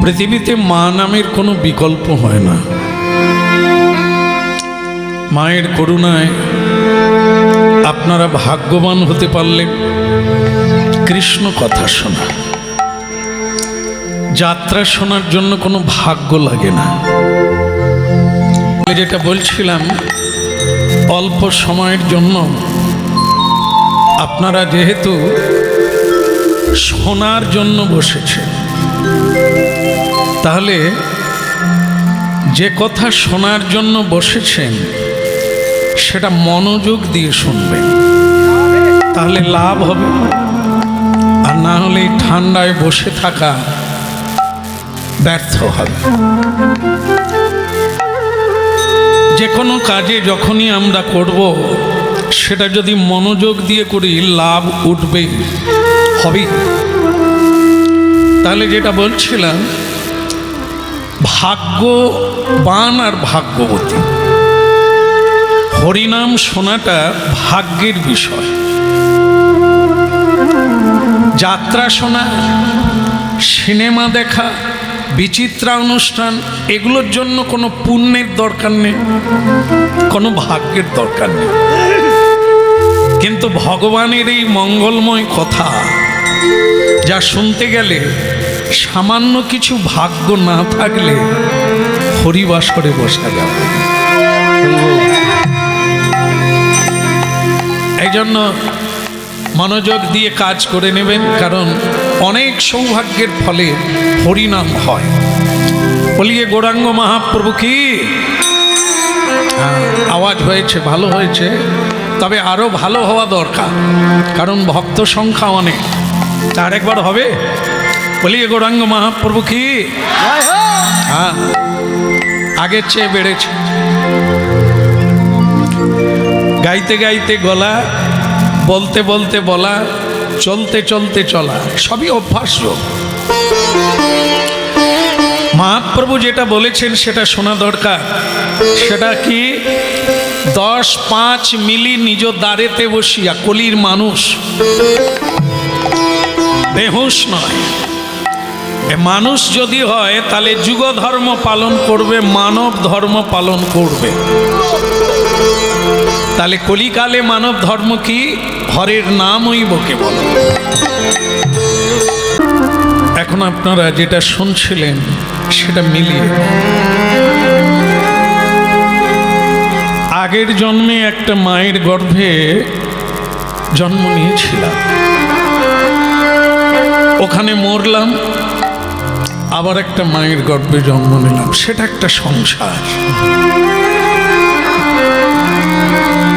পৃথিবীতে মা নামের কোনো বিকল্প হয় না। মায়ের করুণায় আপনারা ভাগ্যবান হতে পারলেন কৃষ্ণ কথা শোনা। যাত্রা শোনার জন্য কোনো ভাগ্য লাগে না। যেটা বলছিলাম, অল্প সময়ের জন্য আপনারা যেহেতু শোনার জন্য বসেছেন, তাহলে যে কথা শোনার জন্য বসেছেন সেটা মনোযোগ দিয়ে শুনবেন, তাহলে লাভ হবে। আর না হলে ঠান্ডায় বসে থাকা ব্যর্থ হবে। যে কোনো কাজে যখনই আমরা করব, সেটা যদি মনোযোগ দিয়ে করি লাভ উঠবে, হবে। তাহলে যেটা বলছিলাম, ভাগ্যবান আর ভাগ্যবতী, হরিনাম শোনাটা ভাগ্যের বিষয়। যাত্রা শোনা, সিনেমা দেখা, বিচিত্রা অনুষ্ঠান, এগুলোর জন্য কোনো পুণ্যের দরকার নেই, কোনো ভাগ্যের দরকার নেই। কিন্তু ভগবানের এই মঙ্গলময় কথা যা শুনতে গেলে সামান্য কিছু ভাগ্য না থাকলে হরিবাসরে বসা যাবে। এই জন্য মনোযোগ দিয়ে কাজ করে নেবেন, কারণ অনেক সৌভাগ্যের ফলে হরিনাম হয়। বলিয়ে গৌরাঙ্গ মহাপ্রভু কি আওয়াজ হয়েছে, ভালো হয়েছে, তবে আরো ভালো হওয়া দরকার, কারণ ভক্ত সংখ্যা অনেক। আর একবার হবে, বলিয়ে গৌরাঙ্গ মহাপ্রভু কি। হ্যাঁ, আগের চেয়ে বেড়েছে। গাইতে গাইতে গলা, বলতে বলতে বলা, চলতে চলতে চলা, সবই অভ্যাস। মহাপ্রভু যেটা বলেছেন সেটা শোনা দরকার। সেটা কি? 10-5 মিলি নিজ দ্বারেতে বসিয়া, কলির মানুষ বেহুশ নয়। মানুষ যদি হয় তাহলে যুগ ধর্ম পালন করবে, মানব ধর্ম পালন করবে। তাহলে কলিকালে মানব ধর্ম কি? হরের নামই বকে বল। এখন আপনারা যেটা শুনছিলেন সেটা মিলিয়ে, আগের জন্মে একটা মায়ের গর্ভে জন্ম নিয়েছিলাম, ওখানে মরলাম, আবার একটা মায়ের গর্ভে জন্ম নিলাম, সেটা একটা সংসার।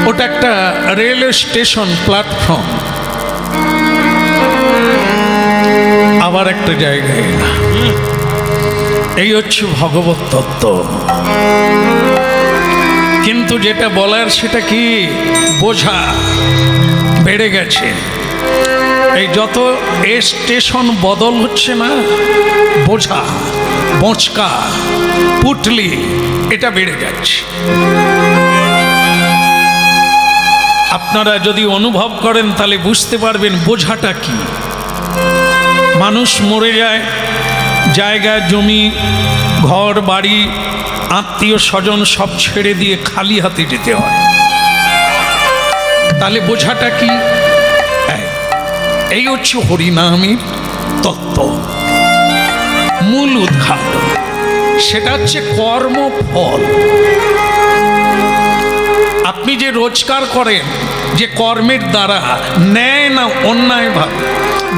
ওটা একটা রেলওয়ে স্টেশন প্ল্যাটফর্ম, আবার একটা জায়গায় না। এই হচ্ছে ভগবত তত্ত্ব। কিন্তু যেটা বলার সেটা কি? বোঝা বেড়ে গেছে। এই যত স্টেশন বদল হচ্ছে না, বোঝা, বোঁচকা, পুটলি, এটা বেড়ে যাচ্ছে। আপনারা যদি অনুভব করেন তাহলে বুঝতে পারবেন বোঝাটা কি। মানুষ মরে যায়, জায়গা জমি ঘর বাড়ি আত্মীয় স্বজন সব ছেড়ে দিয়ে খালি হাতে যেতে হয়। তাহলে বোঝাটা কি? এই হচ্ছে হরিনামের তত্ত্ব, মূল উদ্ঘাটন। সেটা হচ্ছে কর্মফল। আপনি যে রোজগার করেন, যে কর্মের দ্বারা, ন্যায় না অন্যায় ভাবে,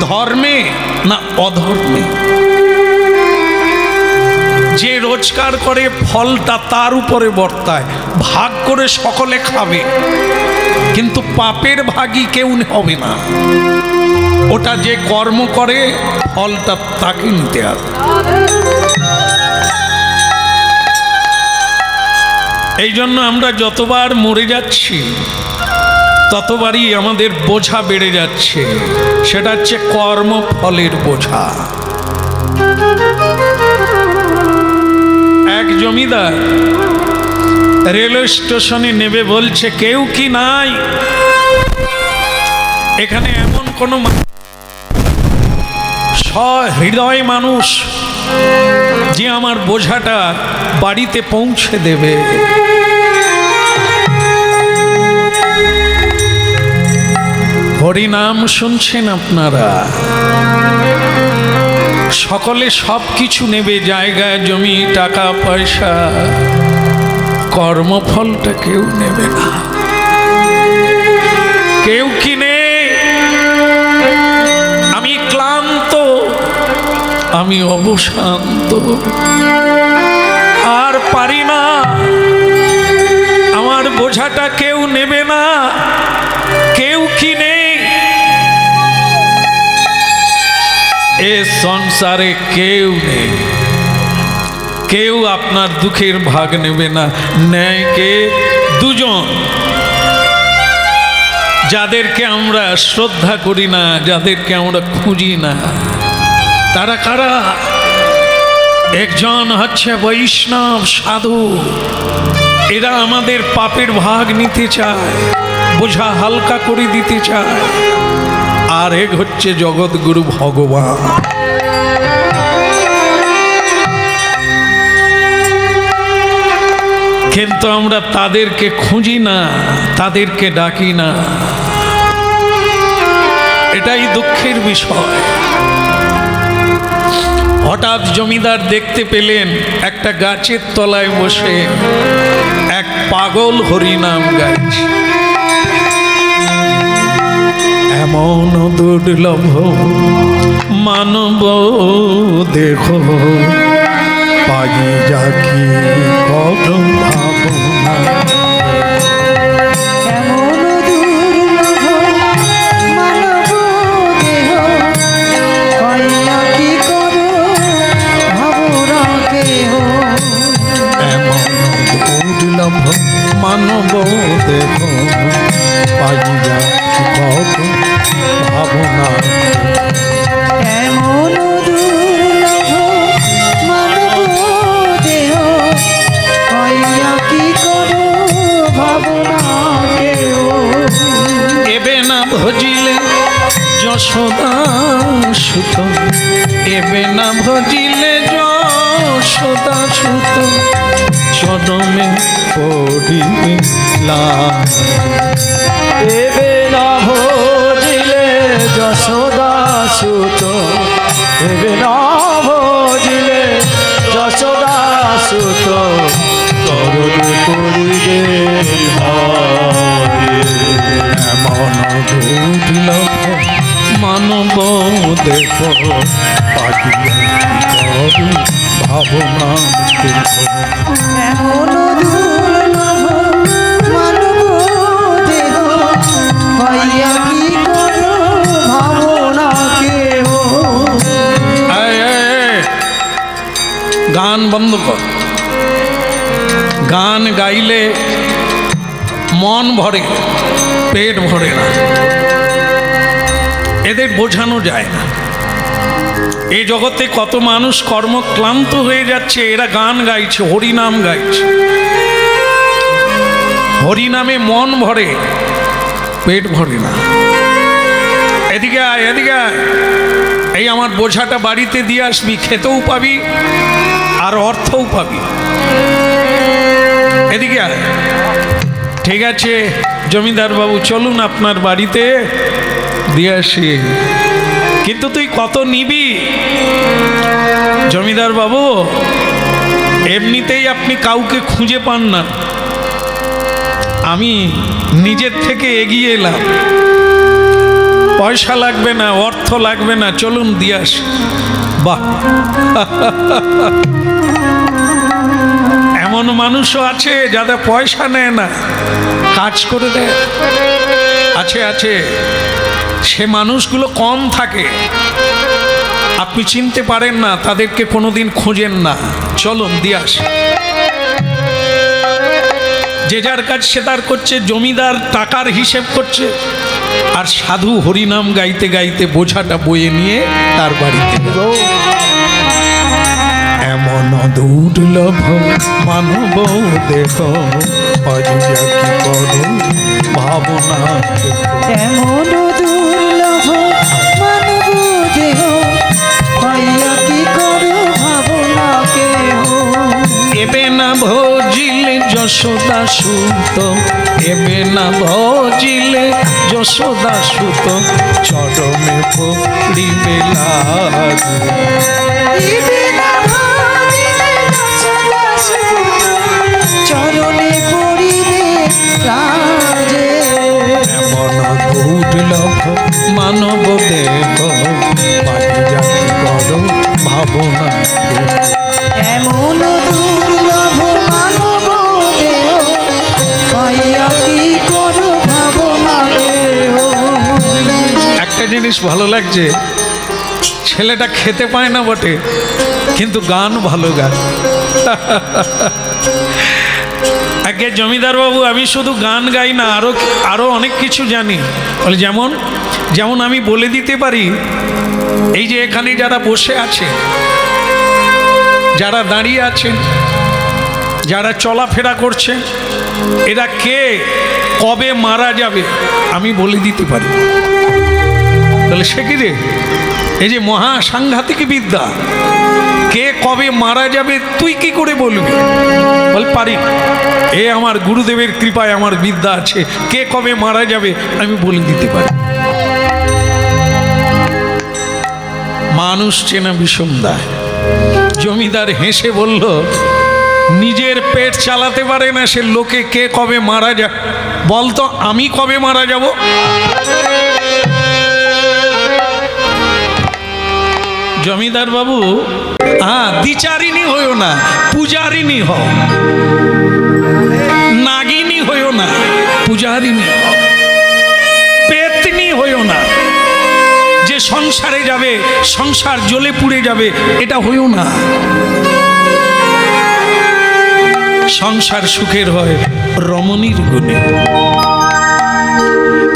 ধর্মে না অধর্মে, যে রোজগার করে ফলটা তার উপরে বর্তায়। ভাগ করে সকলে খাবে, কিন্তু পাপের ভাগী কেউ হবে না। ওটা যে কর্ম করে ফলটা তাকে নিতে হবে। এই জন্য আমরা যতবার মরে যাচ্ছি ততবারই আমাদের বোঝা বেড়ে যাচ্ছে। সেটা হচ্ছে কর্মফলের বোঝা। এক জমিদার রেলওয়ে স্টেশনে নেমে বলছে, কেউ কি নাই এখানে? এমন কোনো সহৃদয় মানুষ যে আমার বোঝাটা বাড়িতে পৌঁছে দেবে। হরিনাম শুনছেন আপনারা, সকলে সব কিছু নেবে, জায়গা জমি টাকা পয়সা, কর্মফলটা কেউ নেবে না। কেউ কিনে আমি ক্লান্ত, আমি অবসান্ত, আর পারি না, আমার বোঝাটা কেউ নেবে না, কেউ কিনে এ সংসারে কেউ নেই, কেউ আপনার দুঃখের ভাগ নেবে না। নেয় কে? দুজন, যাদেরকে আমরা শ্রদ্ধা করি না, যাদেরকে আমরা খুঁজি না। তারা কারা? একজন হচ্ছে বৈষ্ণব সাধু, এরা আমাদের পাপের ভাগ নিতে চায়, বোঝা হালকা করে দিতে চায়। আর এক হচ্ছে জগৎগুরু ভগবান। কিন্তু আমরা তাদেরকে খুঁজি না, তাদেরকে ডাকি না, এটাই দুঃখের বিষয়। হঠাৎ জমিদার দেখতে পেলেন একটা গাছের তলায় বসে এক পাগল হরিনাম গাইছে। এমন দুর্লভ মানব দেহ পাই যাকি কত ভাবনা। মানব দেহ পাই যাকি কত ভাবনা। এমন দুর্লভ মানব দেহ পাইয়া কি করো ভাবনা। এবে না ভজিলে যশোদা সুত, এবে না ভজিলে যশোদা সুত, চরমে পড়িবে লাভ। এবে না ভজিলে যশোদা সুত, এবে না ভজিলে যশোদা সুত, চরণে পড়িবে এমন দুর্লভ মানব দেহ পাগিয়া ভাবনা। এমন দুর্লভ মানব দেহ পাইয়া কি করো ভাবনা কেহ। গান বন্ধ কর। গান গাইলে মন ভরে, পেট ভরে না, এদের বোঝানো যায় না। এই জগতে কত মানুষ কর্মক্লান্ত হয়ে যাচ্ছে, এরা গান গাইছে, হরিনাম গাইছে। হরিনামে মন ভরে, পেট ভরে না। এদিকে আয়, এদিকে আয়, এই আমার বোঝাটা বাড়িতে দিয়ে আসবি, খেতেও পাবি আর অর্থও পাবি। এদিকে আয়। ঠিক আছে জমিদার বাবু, চলুন আপনার বাড়িতে দিয়ে আসি। কিন্তু তুই কত নিবি? জমিদার বাবু, এমনিতেই আপনি কাউকে খুঁজে পান না, আমি নিজের থেকে এগিয়ে এলাম, পয়সা লাগবে না, অর্থ লাগবে না, চলুন দিয়ে আসি। বাহ, এমন মানুষও আছে যাদের পয়সা নেয় না, কাজ করে দেয়। আছে আছে, সে মানুষগুলো কম থাকে, আপনি চিনতে পারেন না, তাদেরকে কোনোদিন খোঁজেন না। চলুন দিয়ে আসি। যে যার কাজ সে তার করছে, জমিদার টাকার হিসেব করছে, আর সাধু হরিনাম গাইতে গাইতে বোঝাটা বয়ে নিয়ে তার বাড়িতে গেল। এমন দুর্লভ মানব দেহ পাইয়া কি করো ভাবনা। এমন দুর্লভ মানব দেহ সুত এবে না ভজিলে যশোদা সুত চরণে পড়িবে লাজে। চরণে পড়িবে লাজে। এমন দুর্লভ মানব দেহ পাই জাতি কর ভাবনা। এমন দুর্লভ মানব দেহ পাইয়া কি করো ভাবনা দেহ। একটা জিনিস ভালো লাগছে, ছেলেটা খেতে পায় না বটে কিন্তু গান ভালো গায়। আগে জমিদার বাবু আমি শুধু গান গাই না, আরো অনেক কিছু জানি। বলে যেমন যেমন আমি বলে দিতে পারি, এই যে এখানে যারা বসে আছে, যারা দাঁড়িয়ে আছে, যারা চলাফেরা করছে, এরা কে কবে মারা যাবে আমি বলে দিতে পারি। তাহলে সে কি রে, এই যে মহা সাংঘাতিক বিদ্যা, কে কবে মারা যাবে তুই কি করে বলবি? বল পারি, এ আমার গুরুদেবের কৃপায় আমার বিদ্যা আছে, কে কবে মারা যাবে আমি বলে দিতে পারি। মানুষ চেনা বিষম দায়। জমিদার হেসে বলল, নিজের পেট চালাতে পারে না সে লোকে কে কবে মারা যায় বলতো, আমি কবে মারা যাব? জমিদার বাবু, দ্বিচারিণী হইও না, পূজারিণী হও। নাগিনী হইও না, পূজারিণী হও। পেতনি হইও না, যে সংসারে যাবে সংসার জ্বলে পুড়ে যাবে, এটা হইও না। সংসার সুখের হয় রমণীর গুণে।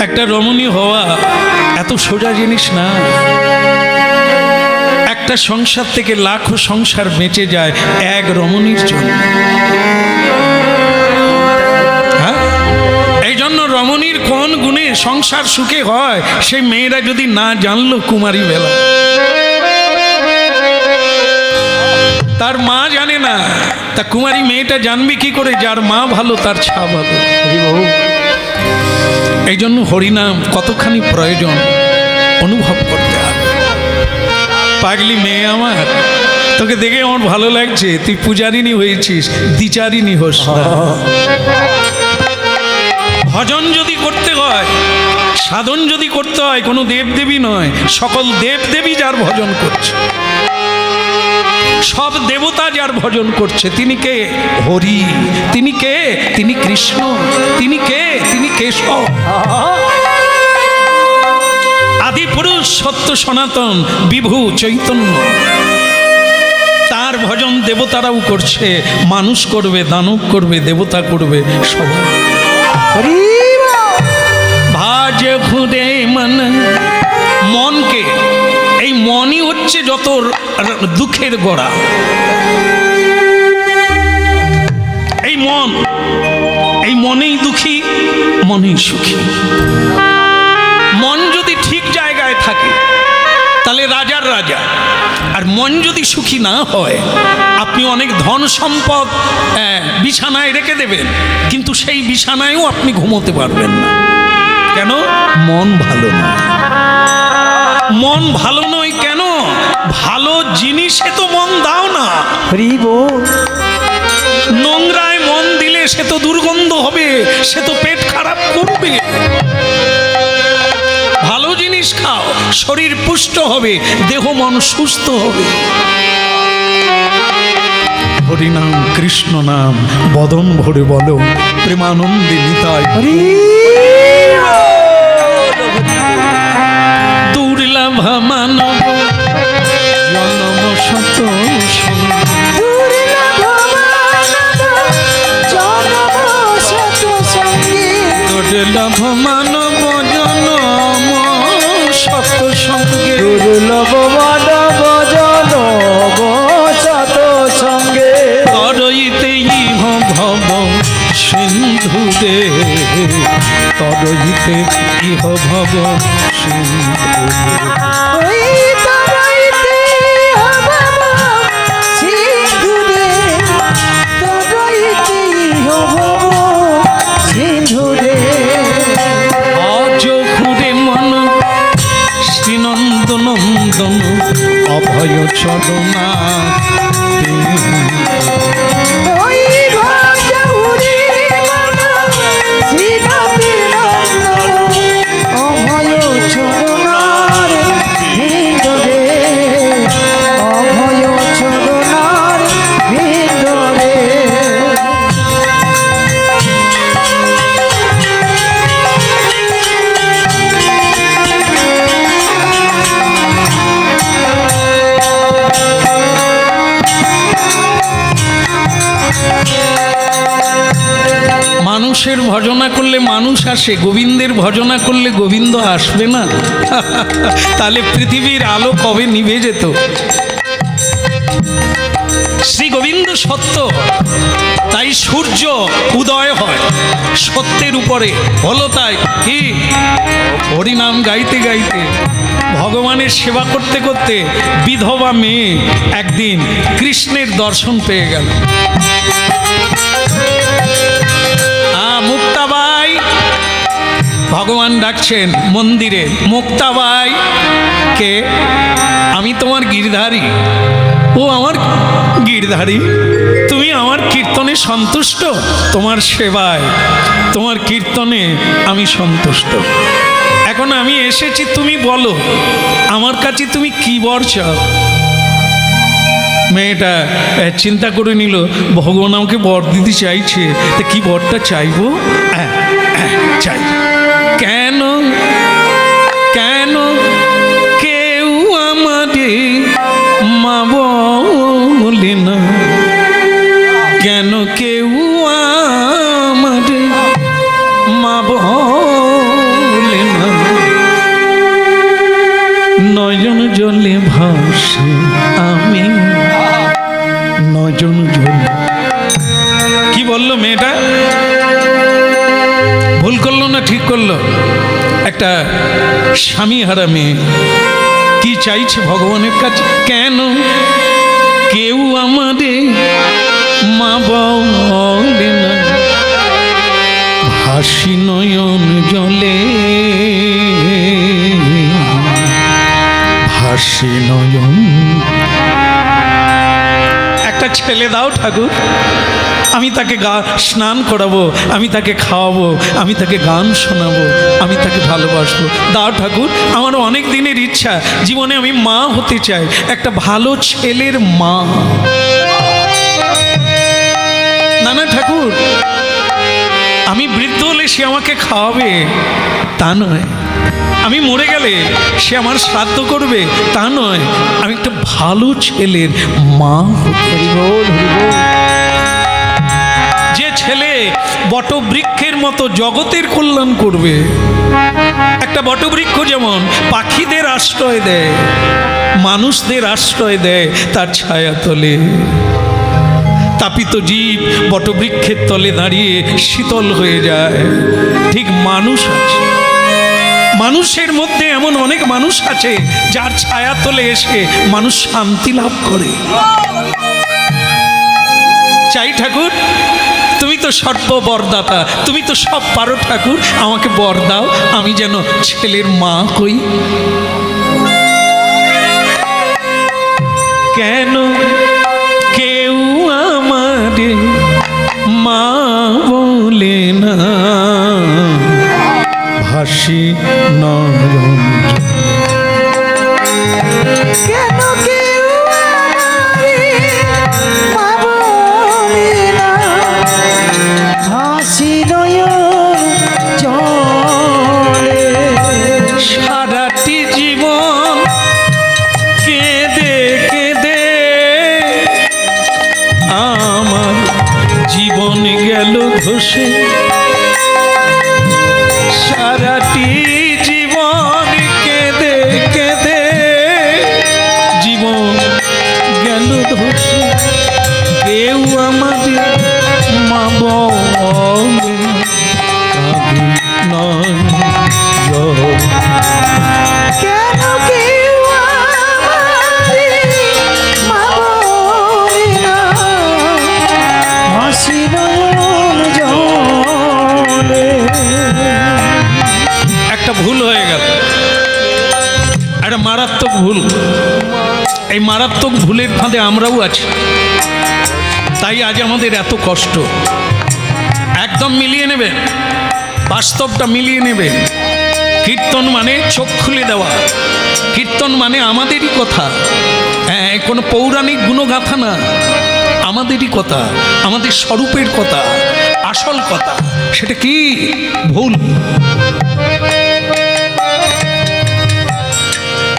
একটা রমণী হওয়া এত সোজা জিনিস না। একটা সংসার থেকে লাখো সংসার বেঁচে যায় এক রমণীর জন্য। এই জন্য রমণীর কোন গুণে সংসার সুখে হয় সেই মেয়েরা যদি না জানলো কুমারী বেলা, তার মা জানে না, তা কুমারী মেয়েটা জানবে কি করে? যার মা ভালো তার ছা ভালো। এই জন্য হরিনাম কতখানি প্রয়োজন অনুভব করতে হবে। পাগলি মেয়ে আমার, তোকে দেখে আমার ভালো লাগছে, তুই পূজারিনী হয়েছিস, দ্বিচারিণী হোস না। ভজন যদি করতে হয়, সাধন যদি করতে হয়, কোনো দেবদেবী নয়, সকল দেবদেবী যার ভজন করছে, সব দেবতা যার ভজন করছে, তিনি কে? হরি। তিনি কে? তিনি কৃষ্ণ। তিনি কে? তিনি কেশব। আদি পুরুষ সত্য সনাতন বিভু চৈতন্য। তার ভজন দেবতারাও করছে, মানুষ করবে, দানব করবে, দেবতা করবে, সবাই। ভাজ ঘুরে মন, মনকে, এই মনই হচ্ছে যত দুঃখের গোড়া। এই মন, এই মনেই দুঃখী, মনেই সুখী। মন যদি ঠিক জায়গায় থাকে তাহলে রাজার রাজা। আর মন যদি সুখী না হয়, আপনি অনেক ধন সম্পদ বিছানায় রেখে দেবেন, কিন্তু সেই বিছানায়ও আপনি ঘুমোতে পারবেন না। কেন? মন ভালো নয়। মন ভালো নয় কেন? ভালো জিনিসে তো মন দাও না। নোংরায় মন দিলে সে তো দুর্গন্ধ হবে, সে তো পেট খারাপ করবে। ভালো জিনিস খাও, শরীর পুষ্ট হবে, দেহ মন সুস্থ হবে। হরিনাম কৃষ্ণ নাম বদন ভরে বলো, প্রেমানন্দিনী তাই। দুর্লভ মানব জনম শত দুর্লভ মানব জনম শত সঙ্গে, দুর্লভ মানব জনম শত সঙ্গে। তরইতে ইহ ভব সিন্ধুরে, তরইতে ইহ ভব সিন্ধুরে। সদনা ওই ভাজাউরি মানা শ্রীকান্তের নন্দন অভয় চরণার ভিতরে অভয় চরণার ভিতরে মানুষের ভজনা করলে মানুষ আসে, গোবিন্দের ভজনা করলে গোবিন্দ আসবে না? তাহলে পৃথিবীর আলো কবে নিভে যেত? শ্রী গোবিন্দ সত্য, তাই সূর্য উদয় হয় সত্যের উপরে। হলো তাই কি হরিনাম গাইতে গাইতে ভগবানের সেবা করতে করতে বিধবা মেয়ে একদিন কৃষ্ণের দর্শন পেয়ে গেল। মুক্তাবাই, ভগবান ডাকছেন মন্দিরে, মুক্তাবাই কে? আমি তোমার গিরধারী। ও আমার গিরধারী, তুমি আমার কীর্তনে সন্তুষ্ট? তোমার সেবায়, তোমার কীর্তনে আমি সন্তুষ্ট। এখন আমি এসেছি, তুমি বলো আমার কাছে তুমি কি বর চাও? মেয়েটা চিন্তা করে নিল, ভগবান আমাকে বর দিতে চাইছে, তা কি বরটা চাইবো? চাই কেন কেন কেউ আমারে মা বলে না? কেন কেউ আমারে মা বলে না? নয়ন জলে ভাসে আমি, নয়ন জলে। কি বললো মেয়েটা? ভুল করলো না ঠিক করলো? একটা স্বামী হারা মেয়ে কি চাইছে ভগবানের কাছে? কেন কেউ আমাদের মা বলে না? হাসি নয়ন জলে, হাসি নয়ন। একটা ছেলে দাও ঠাকুর, আমি তাকে স্নান করাবো, আমি তাকে খাওয়াবো, আমি তাকে গান শোনাবো, আমি তাকে ভালোবাসবো। দাও ঠাকুর, আমার অনেক দিনের ইচ্ছা, জীবনে আমি মা হতে চাই, একটা ভালো ছেলের মা। না না ঠাকুর, আমি বৃদ্ধ হলে সে আমাকে খাওয়াবে তা নয়, আমি মরে গেলে সে আমার শ্রাদ্ধ করবে তা নয়, আমি একটা ভালো ছেলের মা হতে চাই। যে ছেলে বটবৃক্ষের মতো জগতের কল্যাণ করবে। একটা বটবৃক্ষ যেমন পাখিদের আশ্রয় দেয়, মানুষদের আশ্রয় দেয় তার ছায়া তলে। তাপিত জীব বটবৃক্ষের তলে দাঁড়িয়ে শীতল হয়ে যায়। ঠিক মানুষ আছে, মানুষের মধ্যে এমন অনেক মানুষ আছে যার ছায়া তলে এসে মানুষ শান্তি লাভ করে। চাই ঠাকুর, তুমি তো সর্ব বরদাতা, তুমি তো সব পারো ঠাকুর, আমাকে বর দাও, আমি যেন ছেলের মা হই। কেন কেউ আমারে মা বলে না? ভাসি নয়ন কেন কেউ আমারে মা বলে না? হাসি নয়ন জলে সারাটি জীবন কেঁদে কেঁদে আমার জীবন গেল ধসে। সারাটি জীবন কেঁদে কেঁদে জীবন গেল ধসে। কেউ আমাদের মা বলে কাঁদি নয় জল। কেন কেউ আমারে মা বলে না? হাসি নয়ন জলে একটা ভুল হয়ে গেল, একটা মারাত্মক ভুল। এই মারাত্মক ভুলের ফাঁদে আমরাও আছি, তাই আজ আমাদের এত কষ্ট। একদম মিলিয়ে নেবেন, বাস্তবটা মিলিয়ে নেবেন। কীর্তন মানে চোখ খুলে দেওয়া, কীর্তন মানে আমাদেরই কথা, হ্যাঁ, কোনো পৌরাণিক গুণগাথা না, আমাদেরই কথা, আমাদের স্বরূপের কথা, আসল কথা। সেটা কি? ভুল।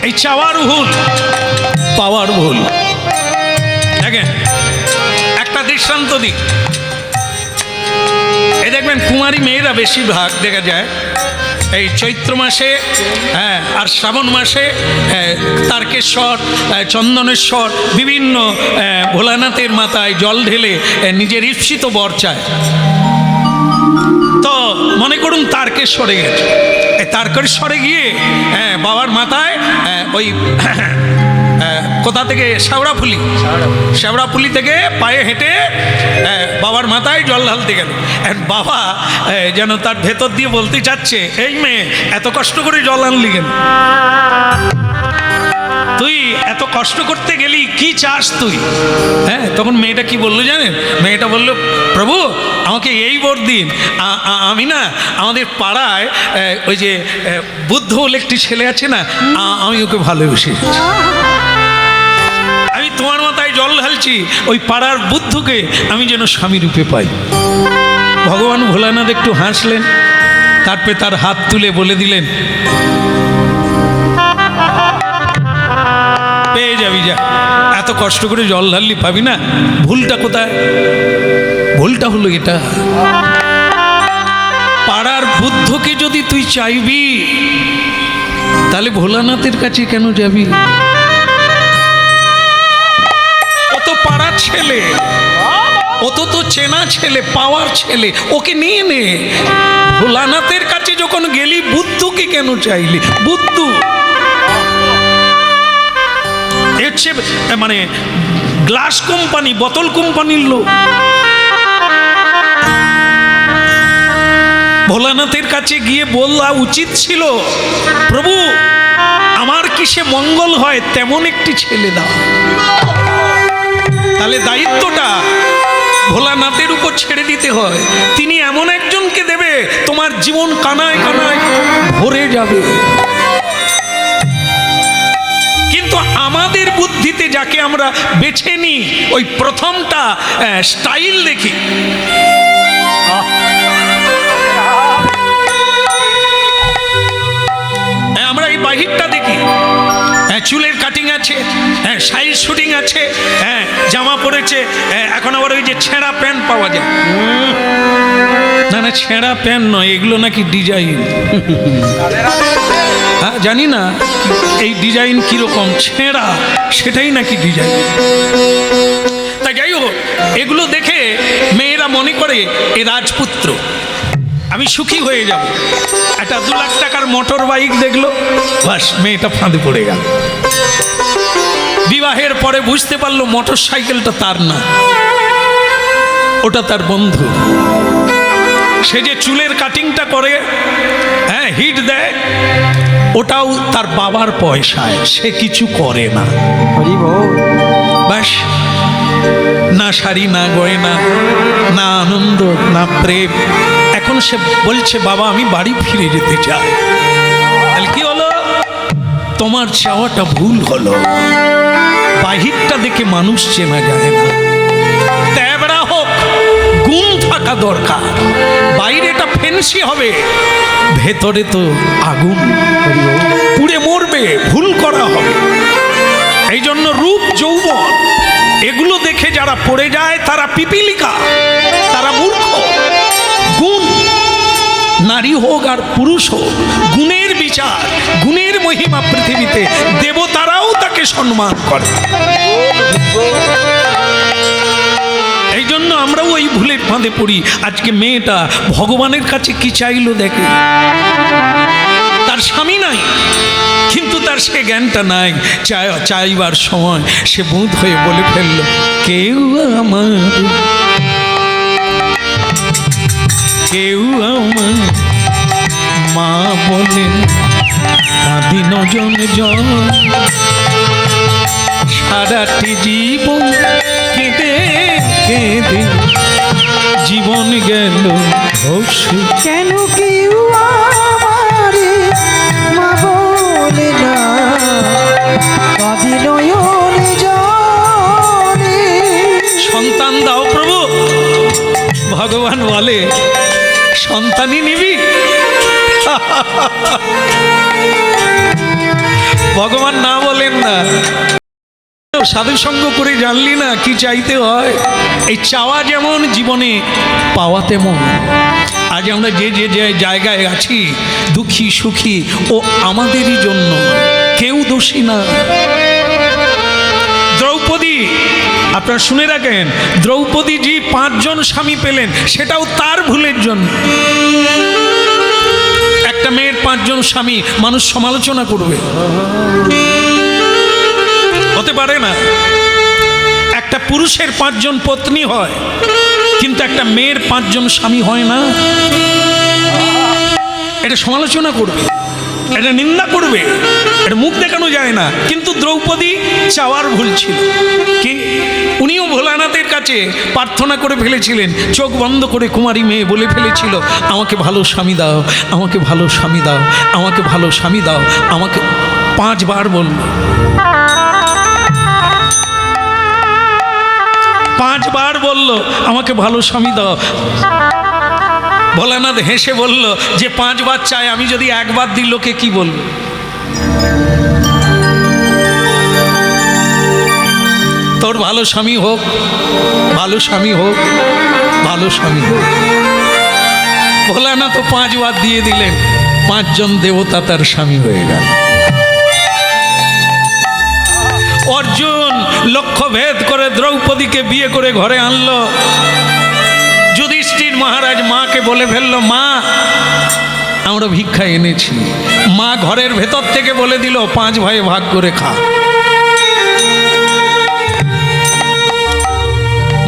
এই চাওয়ার ভুল, পাওয়ার ভুল। দেখেন একটা দৃষ্টান্ত দিই। এই দেখবেন কুমারী মেয়েরা বেশিরভাগ দেখা যায় এই চৈত্র মাসে, হ্যাঁ, আর শ্রাবণ মাসে তারকেশ্বর, চন্দনেশ্বর, বিভিন্ন ভোলানাথের মাথায় জল ঢেলে নিজের ঈপ্সিত বর চায়। তো মনে করুন তারকেশ্বরে গেছে, তারকেশ্বরে গিয়ে বাবার মাথায় ওই কোথা থেকে শেওড়াফুলি থেকে পায়ে হেঁটে বাবার মাথায় জল ঢালতে গেল। বাবা যেন তার ভেতর দিয়ে বলতে চাচ্ছে, এই মেয়ে এত কষ্ট করে জল আনলি কেন? তুই এত কষ্ট করতে গেলি, কি চাস তুই? হ্যাঁ, তখন মেয়েটা কি বললো জানেন? মেয়েটা বললো, প্রভু আমাকে এই বর দিন, আমি না আমাদের পাড়ায় ওই যে বুদ্ধ বলে একটি ছেলে আছে না, আমি ওকে ভালোবেসে, আমি তোমার মাথায় জল ঢালছি, ওই পাড়ার বুদ্ধকে আমি যেন স্বামী রূপে পাই। ভগবান ভোলানাথ একটু হাসলেন, তারপরে তার হাত তুলে বলে দিলেন, পেয়ে যাবি, যা, এত কষ্ট করে জল ঢাললি, পাবি না। ভুলটা কোথায়? ভুলটা হলো এটা, পাড়ার বুদ্ধকে যদি তুই চাইবি তাহলে ভোলানাথের কাছে কেন যাবি? ও তো পাড়ার ছেলে, ও তো চেনা ছেলে, পাওয়ার ছেলে, ওকে নিয়ে নে। ভোলানাথের কাছে যখন গেলি, বুদ্ধকে কেন চাইলি? বুদ্ধ হচ্ছে মানে গ্লাস কোম্পানি, বোতল কোম্পানির লোক। ভোলানাথের কাছে গিয়ে বলা উচিত ছিল, প্রভু আমার কিসে মঙ্গল হয় তেমন একটি ছেলে দাও। তাহলে দায়িত্বটা ভোলানাথের উপর ছেড়ে দিতে হয়। তিনি এমন একজনকে দেবে, তোমার জীবন কানায় কানায় ভরে যাবে। কিন্তু আমাদের বুদ্ধিতে যাকে আমরা বেছে নিই, ওই প্রথমটা স্টাইল দেখি, আমরা এই বাহিরটা দেখি, চুলের কাটিং আছে, সাইজ শুটিং আছে, জামা পরেছে, এখন আবার ওই যে ছেঁড়া প্যান্ট পাওয়া যায়। না না, ছেঁড়া প্যান্ট নয়, এগুলো নাকি ডিজাইন। হ্যাঁ, জানি না এই ডিজাইন কিরকম, ছেঁড়া সেটাই নাকি ডিজাইন। তাই যাই হোক, এগুলো দেখে মেয়েরা মনে করে এ রাজপুত্র, আমি সুখী হয়ে যাব। একটা 2 লাখ টাকার মোটর বাইক দেখলো, বাস মেয়েটা ফাঁদে পড়ে গেল। বিবাহের পরে বুঝতে পারলো মোটর সাইকেলটা তার না, ওটা তার বন্ধু। সে যে চুলের কাটিংটা করে, হ্যাঁ, হিট দেয়, ওটাও তার বাবার পয়সায়, সে কিছু করে না। বাস, না শাড়ি, না গয়না, না আনন্দ, না প্রেম। এখন সে বলছে, বাবা আমি বাড়ি ফিরে যেতে চাই। তাহলে কি হলো? তোমার চাওয়াটা ভুল হলো। বাহিরটা দেখে মানুষ চেনা যায় না। তেবড়া হোক, গুণ থাকা দরকার। বাইরেটা ফেন্সি হবে, ভেতরে তো আগুন, পুড়ে মরবে, ভুল করা হবে। এই জন্য রূপ, যৌবন এগুলো দেখে যারা পড়ে যায় তারা পিপিলিকা, তারা মূর্খ। গুণ, নারী হোক আর পুরুষ হোক, গুণের বিচার, গুণের মহিমা পৃথিবীতে, দেবতারাও তাকে সম্মান করে। এই জন্য আমরাও ওই ভুলের ফাঁদে পড়ি। আজকে মেয়েটা ভগবানের কাছে কি চাইলো দেখে, তার স্বামী নাই, কিন্তু তার সে জ্ঞানটা নাই। চাইবার সময় সে বুঁদ হয়ে বলে ফেলল, কেউ আমার, কেউ আমার মা বলে কাঁদি নজন জন, সারাটি জীবন কেঁদে কেঁদে জীবন গেল ধসে। কেন কেউ আমারে মা বলে না, কাঁদি নয়ন জলে। সন্তান দাও প্রভু, ভগবান বলে সন্তানই নিবি। ভগবান না বলেন না, সাধু সঙ্গ করে জানলি না কি চাইতে হয়। এই চাওয়া যেমন জীবনে পাওয়া তেমন। আজ আমরা যে যে যে জায়গায় আছি দুঃখী সুখী ও আমাদেরই জন্য, কেউ দোষী না। দ্রৌপদী, আপনারা শুনে রাখেন, দ্রৌপদী জি 5 জন স্বামী পেলেন, সেটাও তার ভুলের জন্য। একটা মেয়ের 5 জন স্বামী, মানুষ সমালোচনা করবে, হতে পারে না। একটা পুরুষের 5 জন পত্নী হয়, কিন্তু একটা মেয়ের 5 জন স্বামী হয় না। এটা সমালোচনা করবে, এটা নিন্দা করবে, এটা মুখ দেখানো যায় না। কিন্তু দ্রৌপদী চাওয়ার ভুল ছিল কি, উনিও ভোলানাথের কাছে প্রার্থনা করে ফেলেছিলেন, চোখ বন্ধ করে কুমারী মেয়ে বলে ফেলেছিল, আমাকে ভালো স্বামী দাও, আমাকে ভালো স্বামী দাও, আমাকে ভালো স্বামী দাও, আমাকে 5 বার বলল। 5 বার বলল আমাকে ভালো স্বামী দাও। ভোলানাথ হেসে বলল যে 5 বার চাই, আমি যদি 1 বার দিই লোকে কি বলবে? তোর ভালো স্বামী হোক, ভালো স্বামী হোক, ভালো স্বামী হোক। ভোলানাথ তো 5 বার দিয়ে দিলেন, 5 জন দেবতা তার স্বামী হয়ে গেল। অর্জুন লক্ষ্য ভেদ করে দ্রৌপদীকে বিয়ে করে ঘরে আনলো। যুধিষ্ঠির মহারাজ মাকে বলে ফেললো, মা আমরা ভিক্ষা এনেছি। মা ঘরের ভেতর থেকে বলে দিল, 5 ভাই ভাগ করে খা।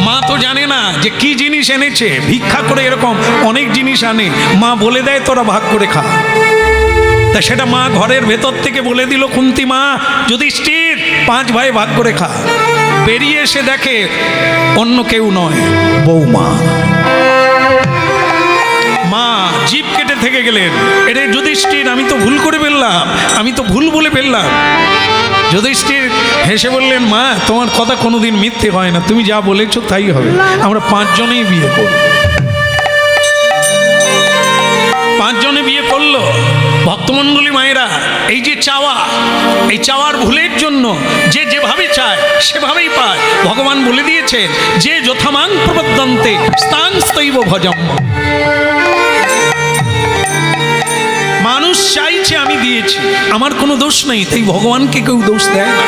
মা তো জানে না যে কি জিনিস এনেছে, ভিক্ষা করে এরকম অনেক জিনিস আনে, মা বলে দেয় তোরা ভাগ করে খা। তা সেটা মা ঘরের ভেতর থেকে বলে দিল, কুন্তী মা, যুধিষ্ঠির 5 ভাই ভাগ করে খা। বেরিয়ে এসে দেখে অন্য কেউ নয়, বৌমা। মা জিভ কেটে থেকে গেলেন, এটা যুধিষ্ঠির আমি তো ভুল করে ফেললাম, আমি তো ভুল বলে ফেললাম। যুধিষ্ঠির হেসে বললেন, মা তোমার কথা কোনোদিন মিথ্যে হয় না, তুমি যা বলেছো তাই হবে, আমরা 5 জনেই বিয়ে করব। 5 জনে বিয়ে করলো। ভক্তমণ্ডলী মায়েরা, এই যে চাওয়া, এই চাওয়ার ভুলের জন্য যে যেভাবে চায় সেভাবেই পায়। ভগবান বলে দিয়েছেন যে যথামাং প্রবদ্ধন্তে স্তাং স্তৈব ভজম্য। মানুষ চাইছে, আমি দিয়েছি, আমার কোনো দোষ নেই, তাই ভগবানকে কেউ দোষ দেয় না।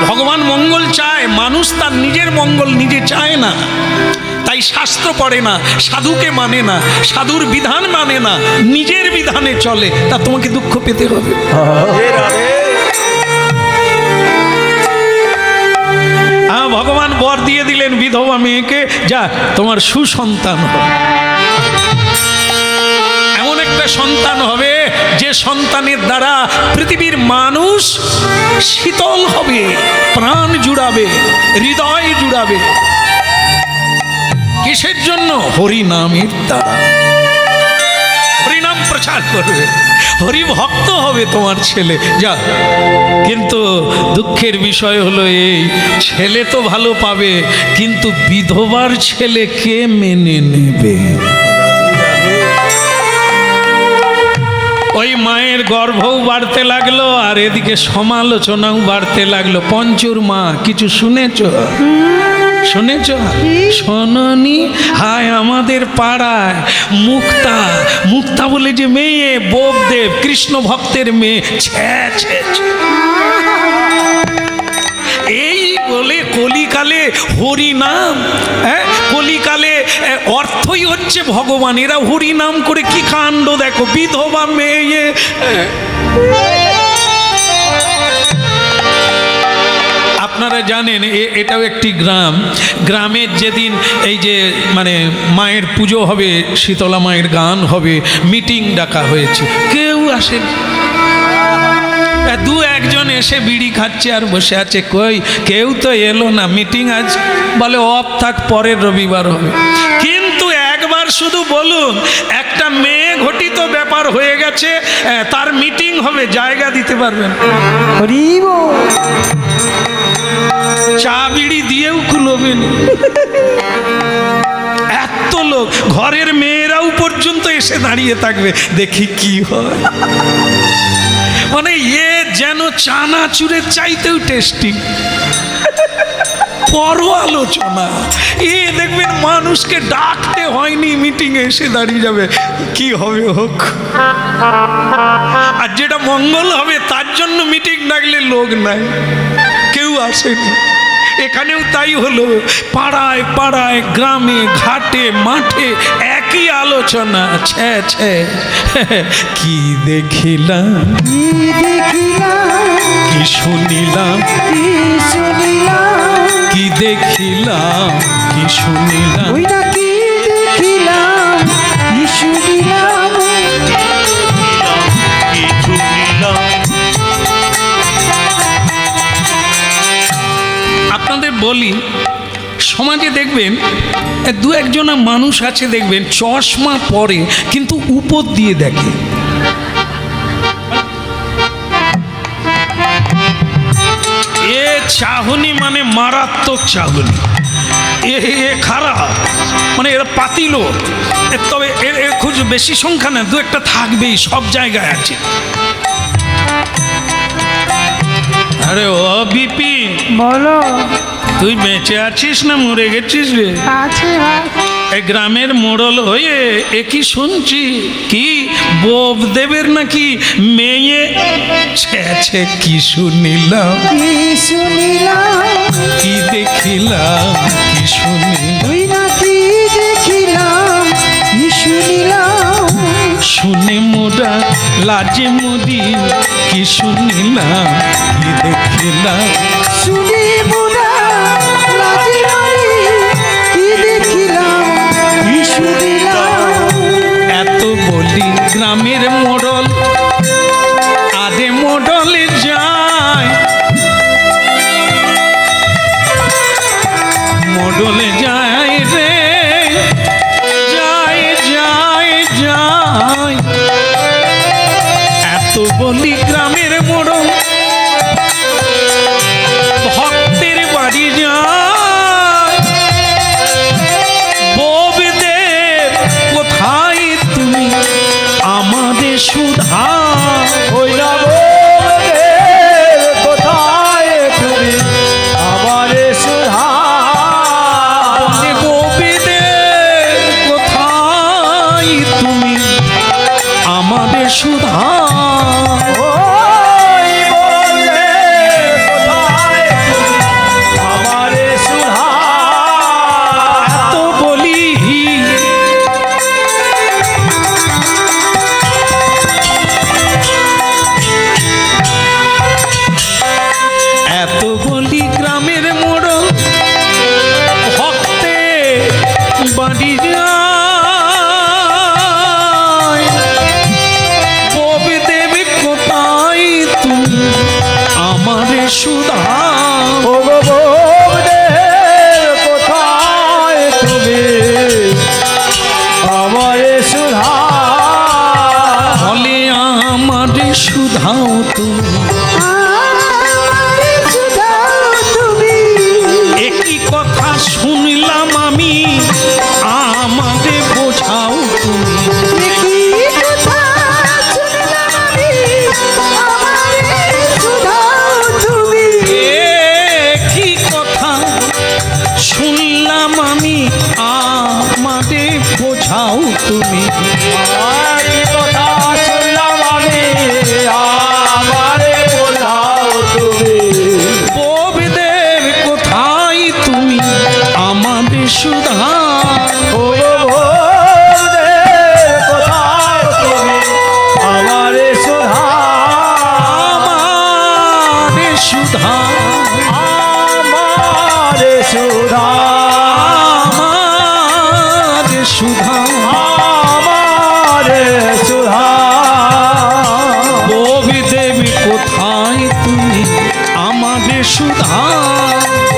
ভগবান মঙ্গল চায়, মানুষ তার নিজের মঙ্গল নিজে চায় না, তাই শাস্ত্র পড়ে না, সাধুকে মানে না, সাধুর বিধান মানে না, নিজের বিধানে চলে। তা তোমাকে দুঃখ পেতে হবে। ভগবান বর দিয়ে দিলেন বিধবা মেয়েকে, যা তোমার সুসন্তান হবে। এমন একটা সন্তান হবে যে সন্তানের দ্বারা পৃথিবীর মানুষ শীতল হবে, প্রাণ জুড়াবে, হৃদয় জুড়াবে। কিসের জন্য? হরি নামের দ্বারা। হরিনাম প্রচার করবে, হরি ভক্ত হবে তোমার ছেলে, যা। কিন্তু দুঃখের বিষয় হলো এই, ছেলে তো ভালো পাবে, কিন্তু বিধবার ছেলে কে মেনে নেবে? ওই মায়ের গর্ভও বাড়তে লাগলো, আর এদিকে সমালোচনাও বাড়তে লাগলো। পঞ্চুর মা কিছু শুনেছ? শুনেছ? শোনি? হায় আমাদের পাড়ায় মুক্তা, মুক্তা বলে যে মেয়ে, বোপদেব কৃষ্ণ ভক্তের মেয়ে, এই বলে কলিকালে হরি নাম, কলিকালে অর্থই হচ্ছে ভগবান। এরা হরি নাম করে কি কাণ্ড দেখো, বিধবা মেয়ে। আপনারা জানেন এটাও একটি গ্রাম। গ্রামের যেদিন এই যে মানে মায়ের পুজো হবে, শীতলা মায়ের গান হবে, মিটিং ডাকা হয়েছে, কেউ আসেন। 2-1 জন এসে বিড়ি খাচ্ছে আর বসে আছে, কই কেউ তো এলো না, মিটিং আজ বলে অফ থাক, পরের রবিবার হবে। কিন্তু একবার শুধু বলুন, একটা মেয়ে ঘটিত ব্যাপার হয়ে গেছে, তার মিটিং হবে, জায়গা দিতে পারবেন? হরি বল। চা বিড়ি দিয়েও কুলোবে না। এত লোক, ঘরের মেয়েরাও পর্যন্ত এসে দাঁড়িয়ে থাকবে, দেখি কি হয়। মানে এ যেন চানাচুরের চাইতেও টেস্টি। বড় আলোচনা এ, দেখবেন মানুষকে ডাকতে হয়নি, মিটিংয়ে এসে দাঁড়িয়ে যাবে, কি হবে হোক। আর যেটা মঙ্গল হবে তার জন্য মিটিং ডাকলে লোক নাই, কেউ আসেনি। এখানেও তাই হলো, পাড়ায় পাড়ায়, গ্রামে ঘাটে মাঠে একই আলোচনা। ছে ছে, কি দেখিলাম, কি দেখিলাম, কি শুনিলাম, কি শুনিলাম, কি দেখিলাম, কি শুনিলাম। ওই না কি দেখিলাম, কি শুনিলাম। আপনাদের বলি, সমাজে দেখবেন দু একজনা মানুষ আছে, দেখবেন চশমা পরে কিন্তু উপর দিয়ে দেখে। এ চাহনি মানে মারাত্মক চাহনি, এ খারাপ, মানে এরা পাতিল। তবে এর খুব বেশি সংখ্যা না, দু একটা থাকবেই, সব জায়গায় আছে। আরে ও বিপি, বলো। তুই বেঁচে আছিস না মরে গেছিস রে? আছে ভাই। এই গ্রামের মোড়ল হয়ে একই শুনছি, কি বোবদেবের নাকি মেয়ে। ছে কি শুনিলাম, কি শুনিলাম, কি দেখিলাম, কি শুনিলাম। ওই না কি দেখিলাম, কি শুনিলাম। শুনে মোরা লাজে মরি, কি শুনিলাম, কি দেখিলাম। শুনি মোরা লাজে মরি, কি দেখিলাম, কি শুনিলাম। এত বলি গ্রামের মোড়ল, আদে মোড়লে যায়, মোড়লে যায় রে, যায় যায় যায়। এত বলি গ্রামের মোড়ল, ভক্তের বাড়ি যায়। বোবদেব কোথায় তুমি, আমাদের সুধা। ওই না বোবদেব কোথায় তুমি, আমারে সুধা। বোবদেব কোথায় তুমি, আমাদের সুধা। ওই বোবদেব কোথায় তুমি, আমারে সুধা। এত বলি এত বলি গ্রামের মোড়ল, ভক্তে বাড়ি যায়। বোবদেব কোথায় তুমি, আমাদের সুধা। ও গো বোবদেব কোথায় তুমি, আমারে সুধা। বলে আমাদের সুধাও তুমি, আমারে সুধা তুমি। একই কথা শুনলাম আমি, আমাদের বোঝাও তুমি। কি কথা শুনলাম আমি, আমারে সুধা তুমি। একই কথা শুনলাম আমি, আমাদের বোঝাও তুমি। কি কথা শুনলাম আমি, আমারে বোঝাও তুমি। বোবদেব কোথায় তুমি, আমাদের সুধা। ও গো বোবদেব কোথায় তুমি, আমারে সুধা। আমাদের সুধা, আমারে সুধা। আমাদের সুধা। আমারে সুধা। বোবদেব কোথায় তুমি, সুধা